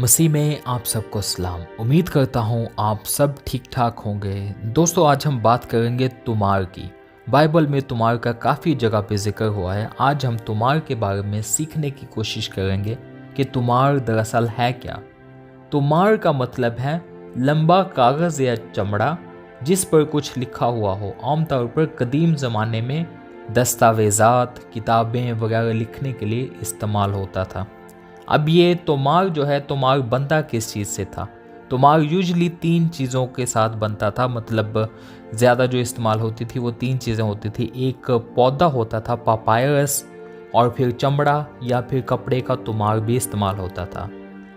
मसीह में आप सबको सलाम। उम्मीद करता हूँ आप सब ठीक ठाक होंगे। दोस्तों, आज हम बात करेंगे तुमार की। बाइबल में तुमार का काफ़ी जगह पे जिक्र हुआ है। आज हम तुमार के बारे में सीखने की कोशिश करेंगे कि तुमार दरअसल है क्या। तुमार का मतलब है लंबा कागज़ या चमड़ा जिस पर कुछ लिखा हुआ हो। आमतौर पर कदीम ज़माने में दस्तावेज़ात, किताबें वगैरह लिखने के लिए इस्तेमाल होता था। अब ये तुमार जो है, तुमार बनता किस चीज़ से था? तुमार यूजली 3 चीज़ों के साथ बनता था, मतलब ज़्यादा जो इस्तेमाल होती थी वो 3 चीज़ें होती थी। एक पौधा होता था पापायरस, और फिर चमड़ा या फिर कपड़े का तुमार भी इस्तेमाल होता था।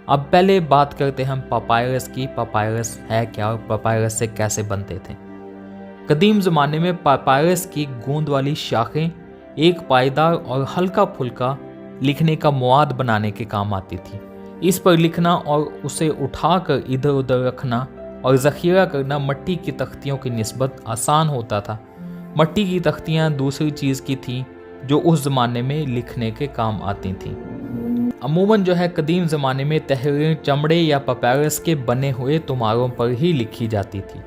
अब पहले बात करते हैं हम पापायरस की। पापायरस है क्या और पापायरस से कैसे बनते थे? कदीम ज़माने में पापायरस की गूंद वाली शाखें एक पायदार और हल्का फुल्का लिखने का मवाद बनाने के काम आती थी। इस पर लिखना और उसे उठाकर इधर उधर रखना और ज़ख़ीरा करना मट्टी की तख्तियों की निस्बत आसान होता था। मट्टी की तख्तियाँ दूसरी चीज़ की थीं जो उस ज़माने में लिखने के काम आती थीं। अमूमन जो है कदीम ज़माने में तहरीर चमड़े या पापायरस के बने हुए तुमारों पर ही लिखी जाती थी।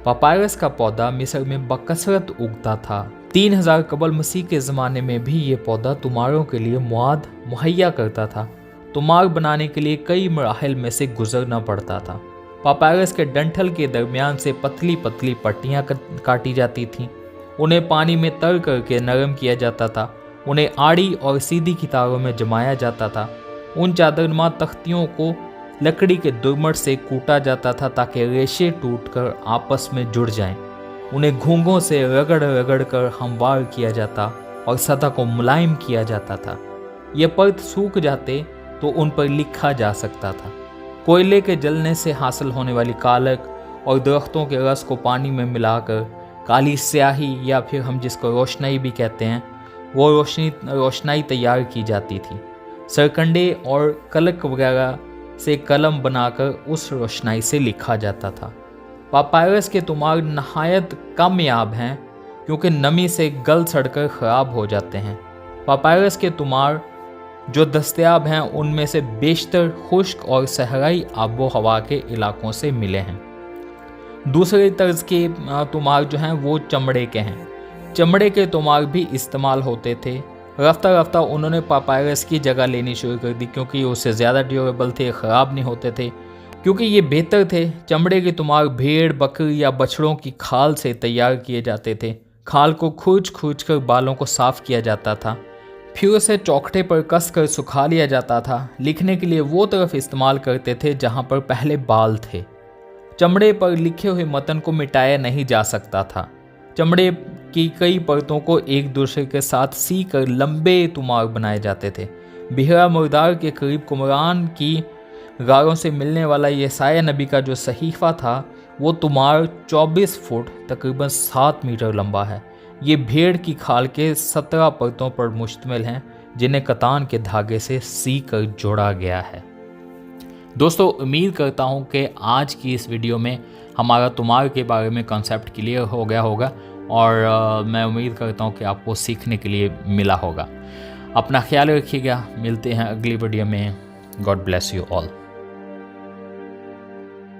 पापायरस का पौधा मिस्र में बकसरत उगता था। 3000 कबल मसीह के ज़माने में भी ये पौधा तुमारों के लिए मवाद मुहैया करता था। तुमार बनाने के लिए कई मराहिल में से गुजरना पड़ता था। पापायरस के डंठल के दरमियान से पतली पतली पट्टियाँ काटी जाती थीं। उन्हें पानी में तर करके नरम किया जाता था। उन्हें आड़ी और सीधी कितारों में जमाया जाता था। उन चादरनुमा तख्तियों को लकड़ी के दुर्मट से कूटा जाता था ताकि रेशे टूटकर आपस में जुड़ जाएं। उन्हें घूंघों से रगड़ रगड़ कर हमवार किया जाता और सतह को मुलायम किया जाता था। ये परत सूख जाते तो उन पर लिखा जा सकता था। कोयले के जलने से हासिल होने वाली कालक और दरख्तों के रस को पानी में मिलाकर काली स्याही या फिर हम जिसको रोशनाई भी कहते हैं, वो रोशनाई तैयार की जाती थी। सरकंडे और कलक वगैरह से कलम बनाकर उस रोशनाई से लिखा जाता था। पापायरस के तुमार नहायत कामयाब हैं क्योंकि नमी से गल सड़कर ख़राब हो जाते हैं। पापायरस के तुमार जो दस्तयाब हैं उनमें से बेशतर खुश्क और सहराई आबो हवा के इलाकों से मिले हैं। दूसरे तर्ज के तुमार जो हैं वो चमड़े के हैं। चमड़े के तुमार भी इस्तेमाल होते थे। रफ्ता रफ्ता उन्होंने पापायरस की जगह लेनी शुरू कर दी क्योंकि उससे ज़्यादा ड्यूरेबल थे, ख़राब नहीं होते थे, क्योंकि ये बेहतर थे। चमड़े के तुमार भेड़, बकरी या बछड़ों की खाल से तैयार किए जाते थे। खाल को खूंच खूंच कर बालों को साफ़ किया जाता था, फिर उसे चौखटे पर कस कर सुखा लिया जाता था। लिखने के लिए वो तरफ इस्तेमाल करते थे जहाँ पर पहले बाल थे। चमड़े पर लिखे हुए मतन को मिटाया नहीं जा सकता था। चमड़े की कई परतों को एक दूसरे के साथ सी कर लंबे तुमार बनाए जाते थे। बिहरा मुर्दार के करीब कुमरान की गारों से मिलने वाला यसाया नबी का जो सहीफा था वो तुमार 24 फुट तकरीबन 7 मीटर लंबा है। ये भेड़ की खाल के 17 परतों पर मुश्तमिल हैं जिन्हें कतान के धागे से सी कर जोड़ा गया है। दोस्तों, उम्मीद करता हूँ कि आज की इस वीडियो में हमारा तुमार के बारे में कॉन्सेप्ट क्लियर हो गया होगा और मैं उम्मीद करता हूँ कि आपको सीखने के लिए मिला होगा। अपना ख्याल रखिएगा। मिलते हैं अगली वीडियो में। God bless you all.